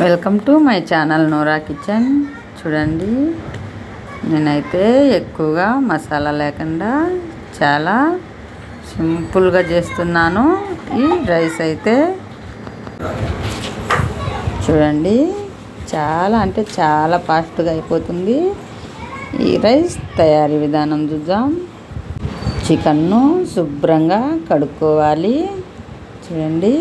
Welcome to my channel Nora kitchen. చూడండి, నేనైతే ఎక్కువగా మసాలా లేకుండా చాలా సింపుల్గా చేస్తున్నాను. ఈ రైస్ అయితే చూడండి, చాలా అంటే చాలా ఫాస్ట్గా అయిపోతుంది. ఈ రైస్ తయారీ విధానం చూద్దాం. చికెన్ను శుభ్రంగా కడుక్కోవాలి. చూడండి,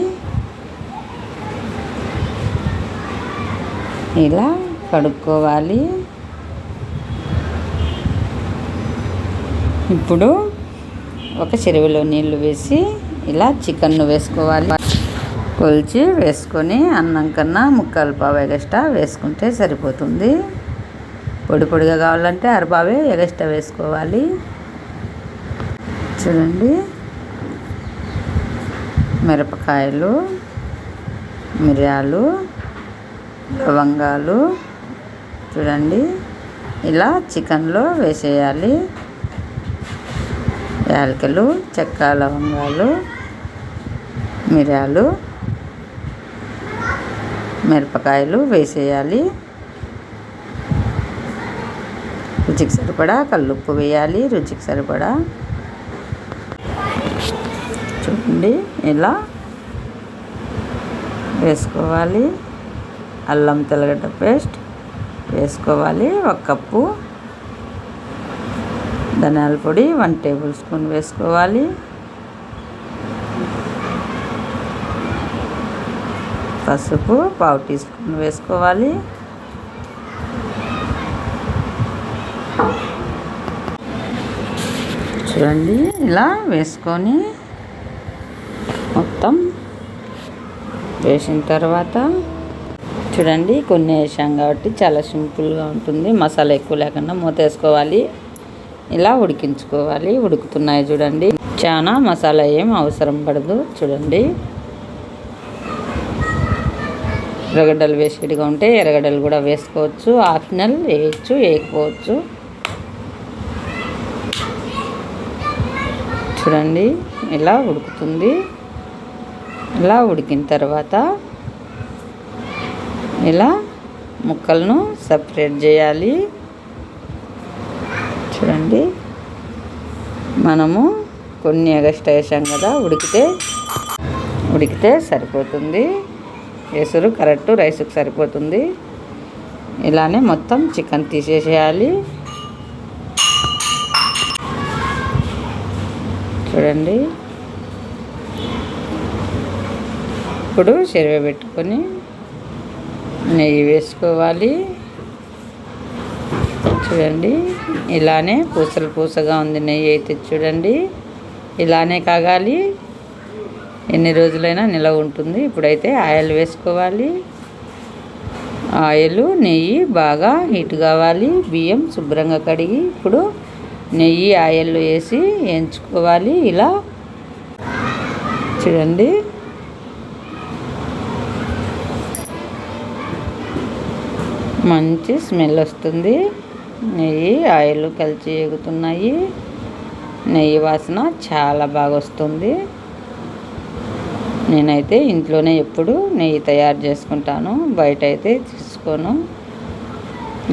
ఇలా కడుక్కోవాలి. ఇప్పుడు ఒక చెరువులో నీళ్లు వేసి ఇలా చికెన్ను వేసుకోవాలి. కొలిచి వేసుకొని అన్నం కన్నా ముక్కలు పావు ఎగస్ట్రా వేసుకుంటే సరిపోతుంది. పొడి పొడిగా కావాలంటే అరపావే ఎగస్ట్రా వేసుకోవాలి. చూడండి, మిరపకాయలు, మిరియాలు, లవంగాలు చూడండి ఇలా చికెన్లో వేసేయాలి. యాలకులు, చెక్క, లవంగాలు, మిరియాలు, మిరపకాయలు వేసేయాలి. రుచికి సరిపడా కల్లుప్పు వేయాలి. రుచికి సరిపడా చూడండి ఇలా వేసుకోవాలి. అల్లం తెల్లగడ్డ పేస్ట్ వేసుకోవాలి. 1 కప్పు ధనియాల పొడి 1 టేబుల్ స్పూన్ వేసుకోవాలి. పసుపు పావు టీ స్పూన్ వేసుకోవాలి. చూడండి ఇలా వేసుకొని మొత్తం వేసిన తర్వాత చూడండి కొన్ని వేసాం కాబట్టి చాలా సింపుల్గా ఉంటుంది. మసాలా ఎక్కువ లేకుండా మూత వేసుకోవాలి. ఇలా ఉడికించుకోవాలి. ఉడుకుతున్నాయి చూడండి. చాలా మసాలా ఏం అవసరం పడదు. చూడండి, ఎర్రగడ్డలు వేసేటిగా ఉంటే ఎర్రగడ్డలు కూడా వేసుకోవచ్చు. ఆప్షనల్, వేయచ్చు వేయకపోవచ్చు. చూడండి ఇలా ఉడుకుతుంది. ఇలా ఉడికిన తర్వాత ఇలా ముక్కలను సపరేట్ చేయాలి. చూడండి, మనము కొన్ని ఎగస్ట్రా వేసాం కదా, ఉడికితే సరిపోతుంది. ఎసురు కరెక్ట్ రైస్కి సరిపోతుంది. ఇలానే మొత్తం చికెన్ తీసేసేయాలి. చూడండి, ఇప్పుడు చెరువు పెట్టుకొని నెయ్యి వేసుకోవాలి. చూడండి ఇలానే పూసగా ఉంది నెయ్యి అయితే. చూడండి ఇలానే కాగాలి. ఎన్ని రోజులైనా నిలవ ఉంటుంది. ఇప్పుడైతే ఆయిల్ వేసుకోవాలి. ఆయిల్, నెయ్యి బాగా హీట్ కావాలి. బియ్యం శుభ్రంగా కడిగి ఇప్పుడు నెయ్యి ఆయిల్లో వేసి వేయించుకోవాలి. ఇలా చూడండి మంచి స్మెల్ వస్తుంది. నెయ్యి ఆయిల్ కలిసి ఎగుతున్నాయి. నెయ్యి వాసన చాలా బాగా వస్తుంది. నేనైతే ఇంట్లోనే ఎప్పుడు నెయ్యి తయారు చేసుకుంటాను. బయట అయితే తీసుకోను.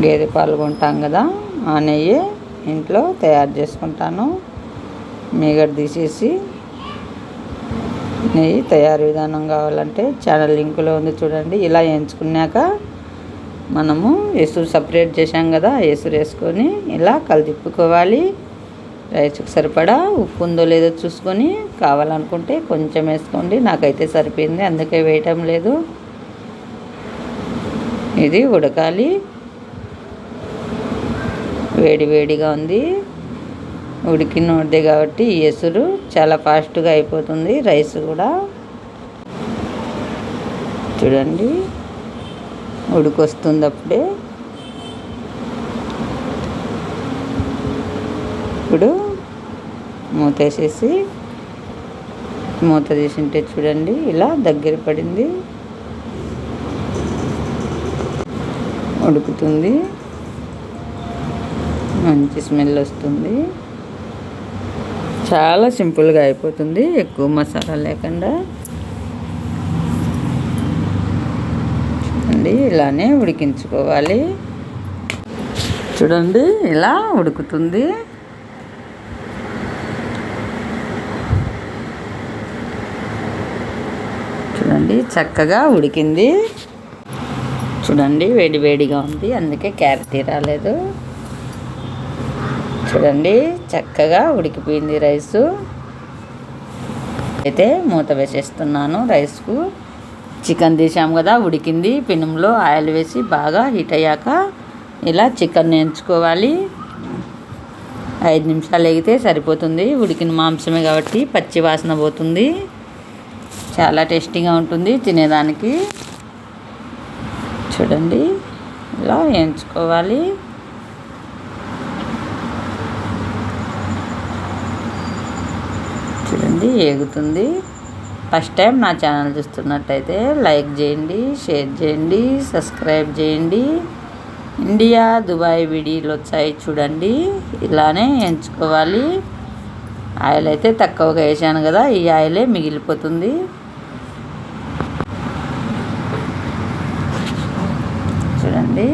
గేదె పాలు కొంటాం కదా, ఆ నెయ్యి ఇంట్లో తయారు చేసుకుంటాను. మీగడ తీసేసి నెయ్యి తయారు విధానం కావాలంటే ఛానల్ లింకులో ఉంది చూడండి. ఇలా వేయించుకున్నాక మనము ఎసురు సపరేట్ చేసాం కదా, ఎసురు వేసుకొని ఇలా కలిదిప్పుకోవాలి. రైస్కి సరిపడా ఉప్పు ఉందో లేదో చూసుకొని కావాలనుకుంటే కొంచెం వేసుకోండి. నాకైతే సరిపోయింది, అందుకే వేయటం లేదు. ఇది ఉడకాలి. వేడిగా ఉంది. ఉడికినది కాబట్టి ఈ ఎసురు చాలా ఫాస్ట్గా అయిపోతుంది. రైస్ కూడా చూడండి ఉడికొస్తుంది. అప్పుడే ఇప్పుడు మూత వేసేసి మూత తీసింటే చూడండి ఇలా దగ్గర పడింది. ఉడుకుతుంది. మంచి స్మెల్ వస్తుంది. చాలా సింపుల్గా అయిపోతుంది, ఎక్కువ మసాలా లేకుండా. చూడండి ఇలానే ఉడికించుకోవాలి. చూడండి ఇలా ఉడుకుతుంది. చూడండి చక్కగా ఉడికింది. చూడండి వేడి వేడిగా ఉంది, అందుకే క్యారెట్ రాలేదు. చూడండి చక్కగా ఉడికిపోయింది రైసు. అయితే మూత వేసేస్తున్నాను రైస్కు. చికెన్ తీసాము కదా, ఉడికింది. పెనంలో ఆయిల్ వేసి బాగా హీట్ అయ్యాక ఇలా చికెన్ వేయించుకోవాలి. 5 నిమిషాలు వేగితే సరిపోతుంది. ఉడికిన మాంసమే కాబట్టి పచ్చి వాసన పోతుంది. చాలా టేస్టీగా ఉంటుంది తినేదానికి. చూడండి ఇలా వేయించుకోవాలి. చూడండి ఏగుతుంది. ఫస్ట్ టైం నా ఛానల్ చూస్తున్నట్టయితే లైక్ చేయండి, షేర్ చేయండి, సబ్స్క్రైబ్ చేయండి. ఇండియా దుబాయ్ వీడియోలు వచ్చాయి చూడండి. ఇలానే వేయించుకోవాలి. ఆయిల్ అయితే తక్కువగా వేసాను కదా, ఈ ఆయిలే మిగిలిపోతుంది. చూడండి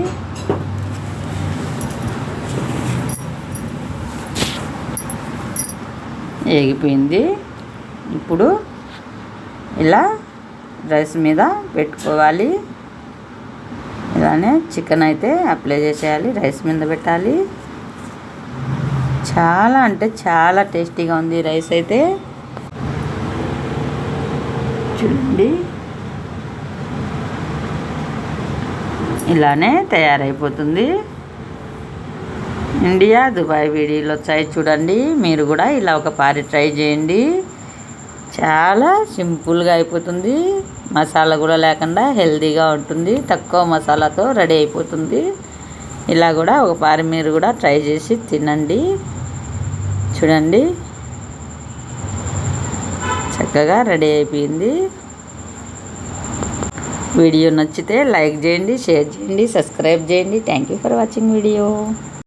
ఏగిపోయింది. ఇప్పుడు ఇలా రైస్ మీద పెట్టుకోవాలి. ఇలానే చికెన్ అయితే అప్లై చేసేయాలి, రైస్ మీద పెట్టాలి. చాలా అంటే చాలా టేస్టీగా ఉంది రైస్ అయితే. చూడండి ఇలానే తయారైపోతుంది. ఇండియా దుబాయ్ వీడియోలు వచ్చాయి చూడండి. మీరు కూడా ఇలా ఒకసారి ట్రై చేయండి. చాలా సింపుల్గా అయిపోతుంది. మసాలా కూడా లేకుండా హెల్తీగా ఉంటుంది. తక్కువ మసాలాతో రెడీ అయిపోతుంది. ఇలా కూడా ఒకసారి మీరు కూడా ట్రై చేసి తినండి. చూడండి చక్కగా రెడీ అయిపోయింది. వీడియో నచ్చితే లైక్ చేయండి, షేర్ చేయండి, సబ్స్క్రైబ్ చేయండి. Thank you for watching video.